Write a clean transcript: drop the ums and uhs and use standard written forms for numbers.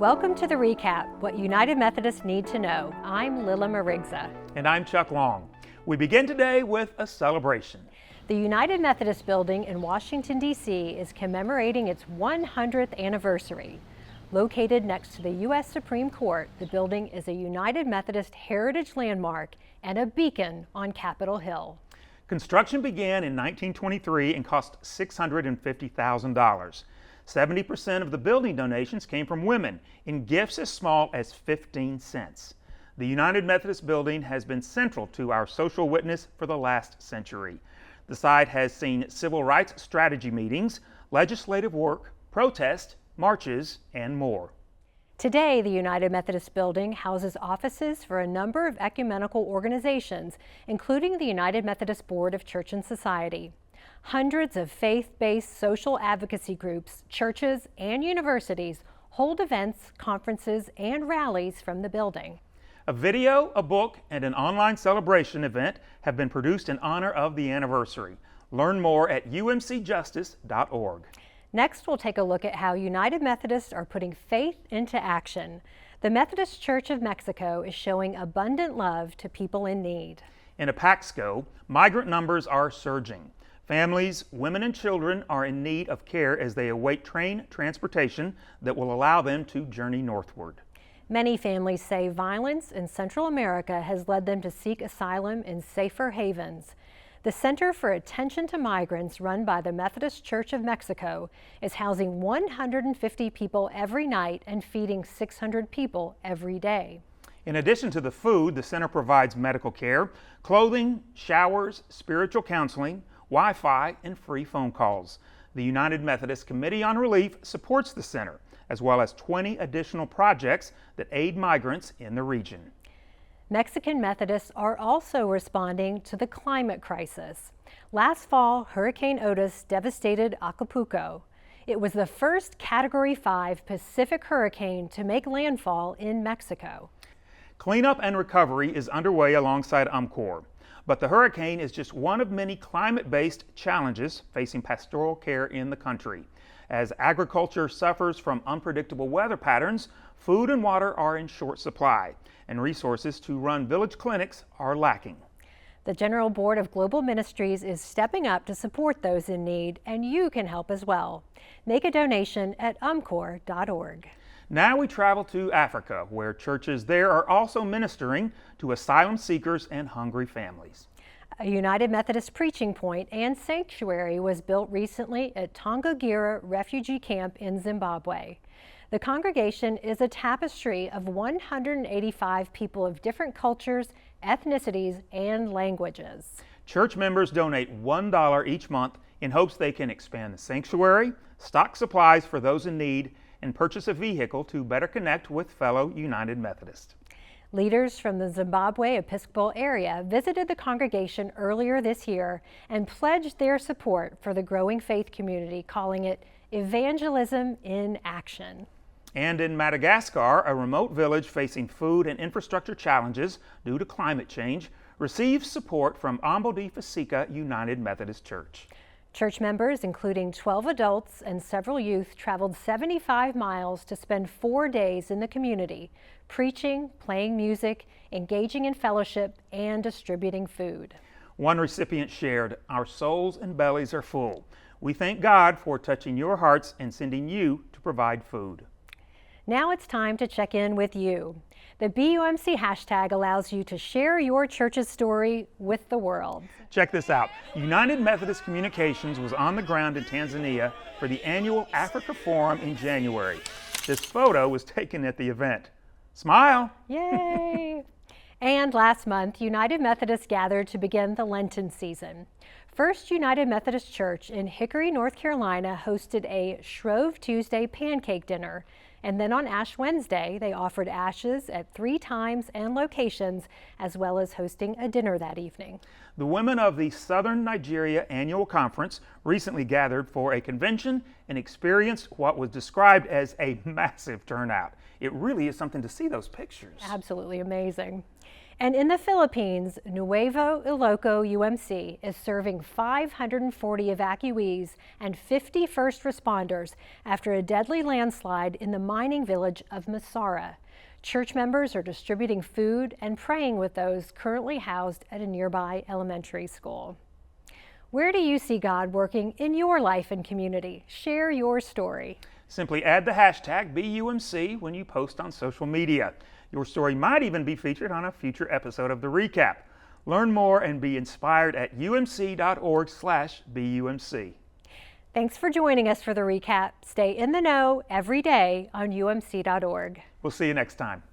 Welcome to the recap, What United Methodists Need to Know. I'm Lila Marigza. And I'm Chuck Long. We begin today with a celebration. The United Methodist Building in Washington, D.C. is commemorating its 100th anniversary. Located next to the U.S. Supreme Court, the building is a United Methodist heritage landmark and a beacon on Capitol Hill. Construction began in 1923 and cost $650,000. 70% of the building donations came from women in gifts as small as 15 cents. The United Methodist Building has been central to our social witness for the last century. The site has seen civil rights strategy meetings, legislative work, protests, marches, and more. Today, the United Methodist Building houses offices for a number of ecumenical organizations, including the United Methodist Board of Church and Society. Hundreds of faith-based social advocacy groups, churches, and universities hold events, conferences, and rallies from the building. A video, a book, and an online celebration event have been produced in honor of the anniversary. Learn more at BeUMCjustice.org. Next, we'll take a look at how United Methodists are putting faith into action. The Methodist Church of Mexico is showing abundant love to people in need. In Apaxco, migrant numbers are surging. Families, women, and children are in need of care as they await train transportation that will allow them to journey northward. Many families say violence in Central America has led them to seek asylum in safer havens. The Center for Attention to Migrants, run by the Methodist Church of Mexico, is housing 150 people every night and feeding 600 people every day. In addition to the food, the center provides medical care, clothing, showers, spiritual counseling, Wi-Fi, and free phone calls. The United Methodist Committee on Relief supports the center, as well as 20 additional projects that aid migrants in the region. Mexican Methodists are also responding to the climate crisis. Last fall, Hurricane Otis devastated Acapulco. It was the first Category 5 Pacific hurricane to make landfall in Mexico. Cleanup and recovery is underway alongside UMCOR, but the hurricane is just one of many climate-based challenges facing pastoral care in the country. As agriculture suffers from unpredictable weather patterns, food and water are in short supply, and resources to run village clinics are lacking. The General Board of Global Ministries is stepping up to support those in need, and you can help as well. Make a donation at umcor.org. Now we travel to Africa, where churches there are also ministering to asylum seekers and hungry families. A United Methodist preaching point and sanctuary was built recently at Tongagira Refugee Camp in Zimbabwe. The congregation is a tapestry of 185 people of different cultures, ethnicities, and languages. Church members donate $1 each month in hopes they can expand the sanctuary, stock supplies for those in need, and purchase a vehicle to better connect with fellow United Methodists. Leaders from the Zimbabwe Episcopal area visited the congregation earlier this year and pledged their support for the growing faith community, calling it evangelism in action. And in Madagascar, a remote village facing food and infrastructure challenges due to climate change receives support from Ambodi Fasika United Methodist Church. Church members, including 12 adults and several youth, traveled 75 miles to spend 4 days in the community, preaching, playing music, engaging in fellowship, and distributing food. One recipient shared, "Our souls and bellies are full. We thank God for touching your hearts and sending you to provide food." Now it's time to check in with you. The BeUMC hashtag allows you to share your church's story with the world. Check this out. United Methodist Communications was on the ground in Tanzania for the annual Africa Forum in January. This photo was taken at the event. Smile! Yay! And last month, United Methodists gathered to begin the Lenten season. First United Methodist Church in Hickory, North Carolina hosted a Shrove Tuesday pancake dinner. And then on Ash Wednesday, they offered ashes at 3 times and locations, as well as hosting a dinner that evening. The women of the Southern Nigeria Annual Conference recently gathered for a convention and experienced what was described as a massive turnout. It really is something to see those pictures. Absolutely amazing. And in the Philippines, Nuevo Iloco UMC is serving 540 evacuees and 50 first responders after a deadly landslide in the mining village of Masara. Church members are distributing food and praying with those currently housed at a nearby elementary school. Where do you see God working in your life and community? Share your story. Simply add the hashtag BeUMC when you post on social media. Your story might even be featured on a future episode of The Recap. Learn more and be inspired at umc.org/BeUMC. Thanks for joining us for The Recap. Stay in the know every day on umc.org. We'll see you next time.